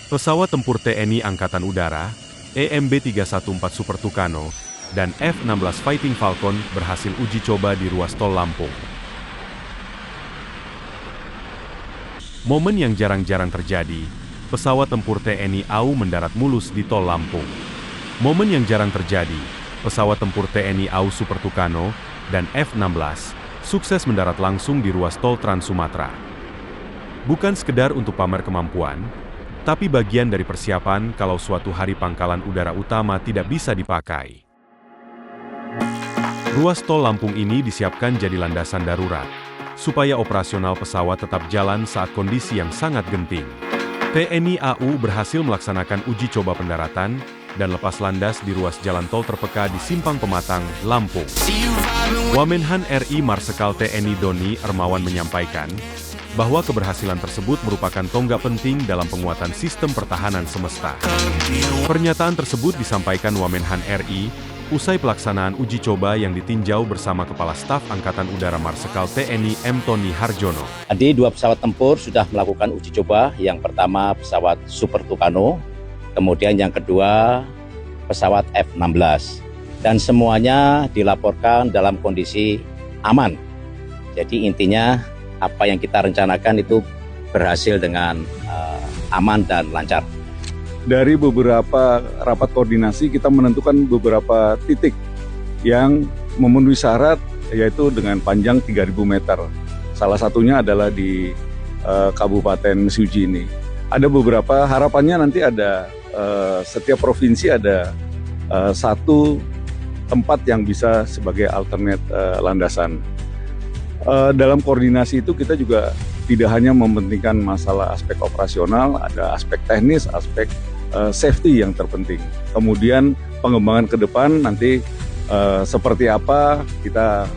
Pesawat tempur TNI Angkatan Udara, EMB-314 Super Tucano, dan F-16 Fighting Falcon berhasil uji coba di ruas tol Lampung. Momen yang jarang-jarang terjadi, pesawat tempur TNI AU mendarat mulus di tol Lampung. Momen yang jarang terjadi, pesawat tempur TNI AU Super Tucano dan F-16 sukses mendarat langsung di ruas tol Trans Sumatera. Bukan sekedar untuk pamer kemampuan, tapi bagian dari persiapan kalau suatu hari pangkalan udara utama tidak bisa dipakai. Ruas tol Lampung ini disiapkan jadi landasan darurat, supaya operasional pesawat tetap jalan saat kondisi yang sangat genting. TNI AU berhasil melaksanakan uji coba pendaratan dan lepas landas di ruas jalan tol terpeka di Simpang Pematang, Lampung. Wamenhan RI Marsikal TNI Doni Ermawan menyampaikan bahwa keberhasilan tersebut merupakan tonggak penting dalam penguatan sistem pertahanan semesta. Pernyataan tersebut disampaikan Wamenhan RI usai pelaksanaan uji coba yang ditinjau bersama Kepala Staf Angkatan Udara Marsikal TNI M. Tony Harjono. Tadi 2 pesawat tempur sudah melakukan uji coba. Yang pertama pesawat Super Tucano, kemudian yang kedua pesawat F-16. Dan semuanya dilaporkan dalam kondisi aman. Jadi intinya apa yang kita rencanakan itu berhasil dengan aman dan lancar. Dari beberapa rapat koordinasi kita menentukan beberapa titik yang memenuhi syarat, yaitu dengan panjang 3.000 meter. Salah satunya adalah di Kabupaten Mesuji ini. Ada beberapa harapannya nanti ada setiap provinsi ada satu tempat yang bisa sebagai alternate landasan. Dalam koordinasi itu kita juga tidak hanya mementingkan masalah aspek operasional, ada aspek teknis, aspek safety yang terpenting. Kemudian pengembangan ke depan nanti seperti apa kita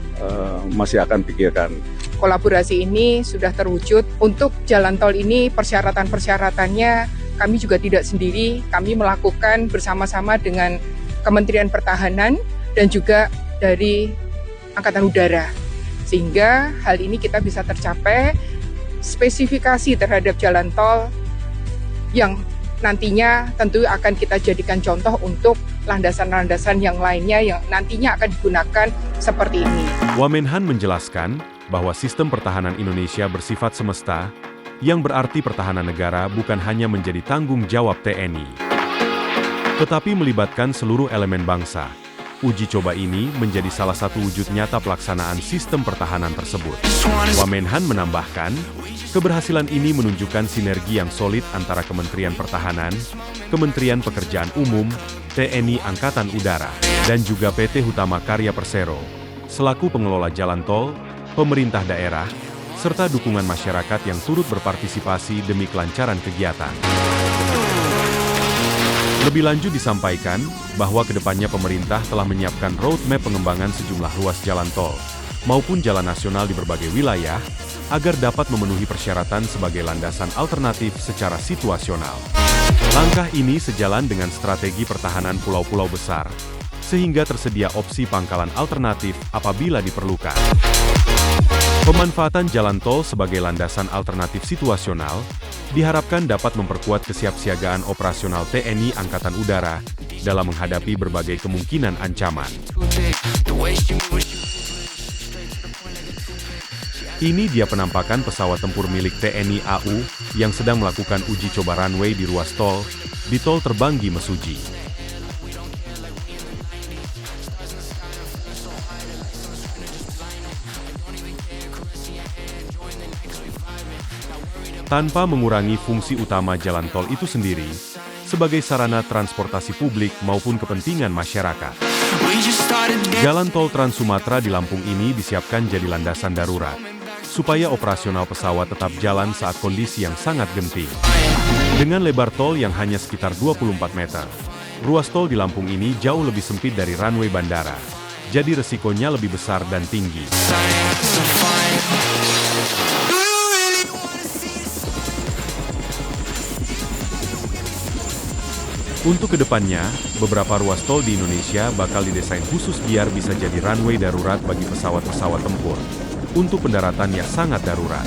masih akan pikirkan. Kolaborasi ini sudah terwujud. Untuk jalan tol ini persyaratan-persyaratannya kami juga tidak sendiri, kami melakukan bersama-sama dengan Kementerian Pertahanan dan juga dari Angkatan Udara. Sehingga hal ini kita bisa tercapai, spesifikasi terhadap jalan tol yang nantinya tentu akan kita jadikan contoh untuk landasan-landasan yang lainnya yang nantinya akan digunakan seperti ini. Wamenhan menjelaskan bahwa sistem pertahanan Indonesia bersifat semesta, yang berarti pertahanan negara bukan hanya menjadi tanggung jawab TNI, tetapi melibatkan seluruh elemen bangsa. Uji coba ini menjadi salah satu wujud nyata pelaksanaan sistem pertahanan tersebut. Wamenhan menambahkan, keberhasilan ini menunjukkan sinergi yang solid antara Kementerian Pertahanan, Kementerian Pekerjaan Umum, TNI Angkatan Udara, dan juga PT Hutama Karya Persero, selaku pengelola jalan tol, pemerintah daerah, serta dukungan masyarakat yang turut berpartisipasi demi kelancaran kegiatan. Lebih lanjut disampaikan bahwa kedepannya pemerintah telah menyiapkan roadmap pengembangan sejumlah ruas jalan tol maupun jalan nasional di berbagai wilayah agar dapat memenuhi persyaratan sebagai landasan alternatif secara situasional. Langkah ini sejalan dengan strategi pertahanan pulau-pulau besar, sehingga tersedia opsi pangkalan alternatif apabila diperlukan. Pemanfaatan jalan tol sebagai landasan alternatif situasional diharapkan dapat memperkuat kesiapsiagaan operasional TNI Angkatan Udara dalam menghadapi berbagai kemungkinan ancaman. Ini dia penampakan pesawat tempur milik TNI AU yang sedang melakukan uji coba runway di ruas tol, di Tol Terbanggi Mesuji. Tanpa mengurangi fungsi utama jalan tol itu sendiri, sebagai sarana transportasi publik maupun kepentingan masyarakat. Jalan tol Trans Sumatera di Lampung ini disiapkan jadi landasan darurat, supaya operasional pesawat tetap jalan saat kondisi yang sangat genting. Dengan lebar tol yang hanya sekitar 24 meter, ruas tol di Lampung ini jauh lebih sempit dari runway bandara, jadi resikonya lebih besar dan tinggi. Untuk kedepannya, beberapa ruas tol di Indonesia bakal didesain khusus biar bisa jadi runway darurat bagi pesawat-pesawat tempur, untuk pendaratan yang sangat darurat.